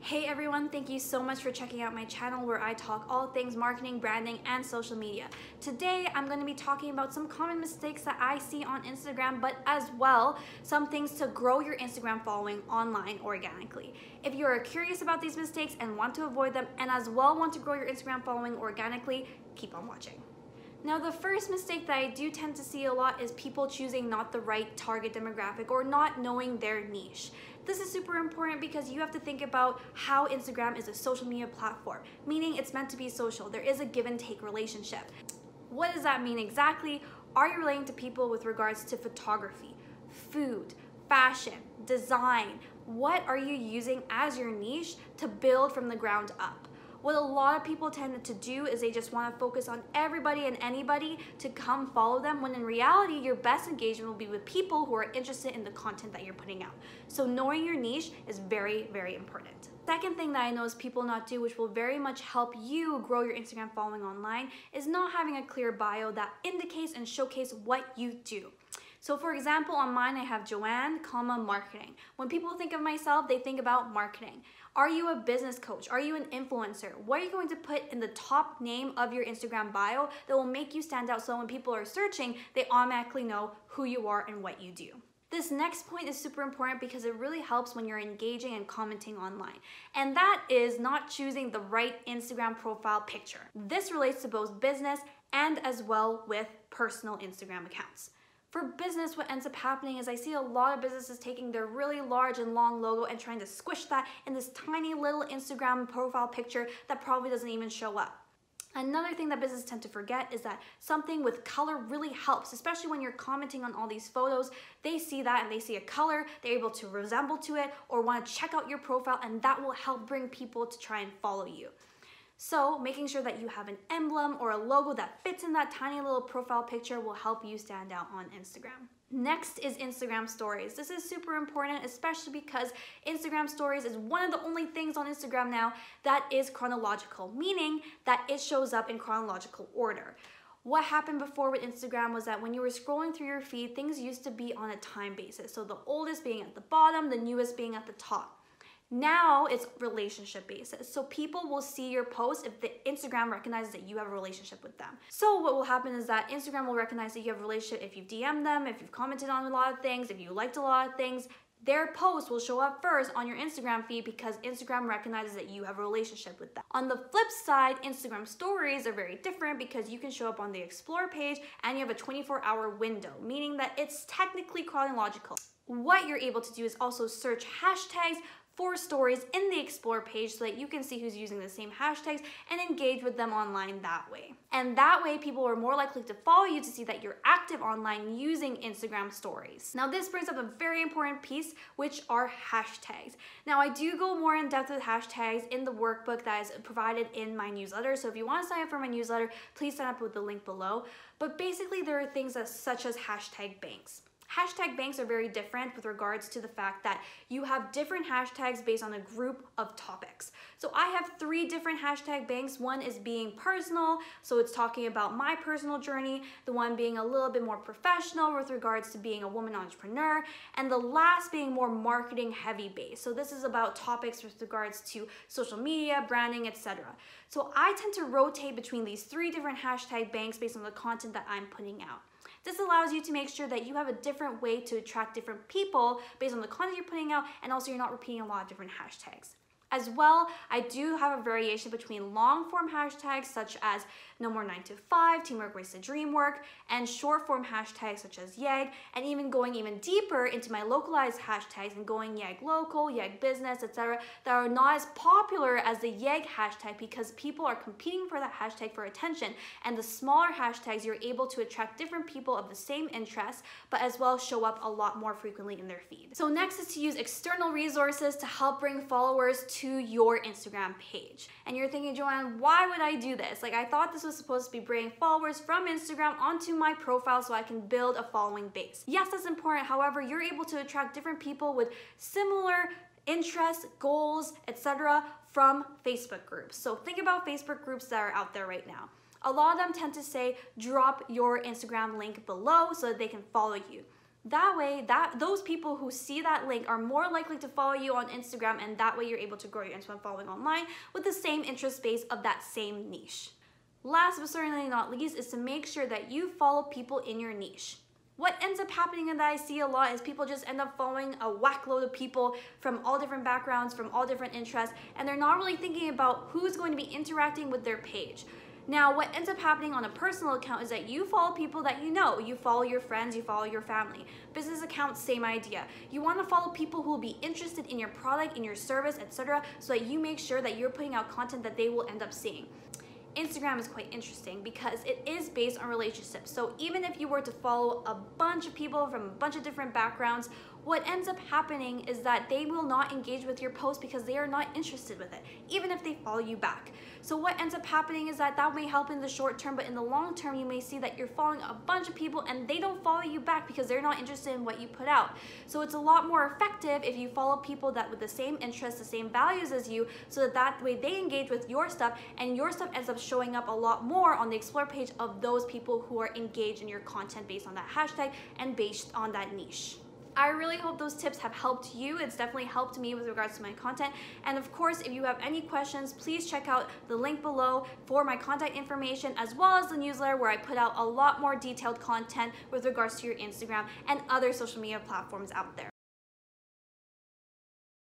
Hey everyone, thank you so much for checking out my channel where I talk all things marketing, branding, and social media. Today, I'm going to be talking about some common mistakes that I see on Instagram, but as well, some things to grow your Instagram following online organically. If you are curious about these mistakes and want to avoid them, and as well want to grow your Instagram following organically, keep on watching. Now, the first mistake that I do tend to see a lot is people choosing not the right target demographic or not knowing their niche. This is super important because you have to think about how Instagram is a social media platform, meaning it's meant to be social. There is a give and take relationship. What does that mean exactly? Are you relating to people with regards to photography, food, fashion, design? What are you using as your niche to build from the ground up? What a lot of people tend to do is they just want to focus on everybody and anybody to come follow them, when in reality, your best engagement will be with people who are interested in the content that you're putting out. So knowing your niche is very, very important. Second thing that I notice people not do, which will very much help you grow your Instagram following online, is not having a clear bio that indicates and showcases what you do. So for example, on mine, I have Joanne, marketing. When people think of myself, they think about marketing. Are you a business coach? Are you an influencer? What are you going to put in the top name of your Instagram bio that will make you stand out so when people are searching, they automatically know who you are and what you do? This next point is super important because it really helps when you're engaging and commenting online. And that is not choosing the right Instagram profile picture. This relates to both business and as well with personal Instagram accounts. For business, what ends up happening is I see a lot of businesses taking their really large and long logo and trying to squish that in this tiny little Instagram profile picture that probably doesn't even show up. Another thing that businesses tend to forget is that something with color really helps, especially when you're commenting on all these photos. They see that and they see a color, they're able to resemble to it or want to check out your profile, and that will help bring people to try and follow you. So making sure that you have an emblem or a logo that fits in that tiny little profile picture will help you stand out on Instagram. Next is Instagram stories. This is super important, especially because Instagram stories is one of the only things on Instagram now that is chronological, meaning that it shows up in chronological order. What happened before with Instagram was that when you were scrolling through your feed, things used to be on a time basis. So the oldest being at the bottom, the newest being at the top. Now it's relationship basis. So people will see your post if the Instagram recognizes that you have a relationship with them. So what will happen is that Instagram will recognize that you have a relationship if you've DM'd them, if you've commented on a lot of things, if you liked a lot of things. Their post will show up first on your Instagram feed because Instagram recognizes that you have a relationship with them. On the flip side, Instagram stories are very different because you can show up on the explore page and you have a 24-hour window, meaning that it's technically chronological. What you're able to do is also search hashtags for stories in the explore page so that you can see who's using the same hashtags and engage with them online that way. And that way people are more likely to follow you to see that you're active online using Instagram stories. Now this brings up a very important piece, which are hashtags. Now I do go more in depth with hashtags in the workbook that is provided in my newsletter. So if you want to sign up for my newsletter, please sign up with the link below. But basically there are things such as hashtag banks. Hashtag banks are very different with regards to the fact that you have different hashtags based on a group of topics. So I have 3 different hashtag banks. One is being personal, so it's talking about my personal journey. The one being a little bit more professional with regards to being a woman entrepreneur. And the last being more marketing heavy based. So this is about topics with regards to social media, branding, etc. So I tend to rotate between these 3 different hashtag banks based on the content that I'm putting out. This allows you to make sure that you have a different way to attract different people based on the content you're putting out, and also you're not repeating a lot of different hashtags. As well, I do have a variation between long form hashtags such as no more 9 to 5, teamwork race to dream work, and short form hashtags such as YEG, and even going even deeper into my localized hashtags and going YEG local, YEG business, etc. that are not as popular as the YEG hashtag because people are competing for that hashtag for attention, and the smaller hashtags you're able to attract different people of the same interests, but as well show up a lot more frequently in their feed. So next is to use external resources to help bring followers to your Instagram page. And you're thinking, Joanne, why would I do this? Like, I thought this was supposed to be bringing followers from Instagram onto my profile so I can build a following base. Yes, that's important. However, you're able to attract different people with similar interests, goals, etc. from Facebook groups. So think about Facebook groups that are out there right now. A lot of them tend to say, drop your Instagram link below so that they can follow you. That way, those people who see that link are more likely to follow you on Instagram, and that way you're able to grow your Instagram following online with the same interest base of that same niche. Last but certainly not least is to make sure that you follow people in your niche. What ends up happening, and that I see a lot, is people just end up following a whack load of people from all different backgrounds, from all different interests, and they're not really thinking about who's going to be interacting with their page. Now, what ends up happening on a personal account is that you follow people that you know. You follow your friends, you follow your family. Business accounts, same idea. You want to follow people who will be interested in your product, in your service, etc., so that you make sure that you're putting out content that they will end up seeing. Instagram is quite interesting because it is based on relationships. So even if you were to follow a bunch of people from a bunch of different backgrounds, what ends up happening is that they will not engage with your post because they are not interested with it, even if they follow you back. So what ends up happening is that may help in the short term, but in the long term, you may see that you're following a bunch of people and they don't follow you back because they're not interested in what you put out. So it's a lot more effective if you follow people that with the same interests, the same values as you, so that way they engage with your stuff and your stuff ends up showing up a lot more on the Explore page of those people who are engaged in your content based on that hashtag and based on that niche. I really hope those tips have helped you. It's definitely helped me with regards to my content. And of course, if you have any questions, please check out the link below for my contact information, as well as the newsletter where I put out a lot more detailed content with regards to your Instagram and other social media platforms out there.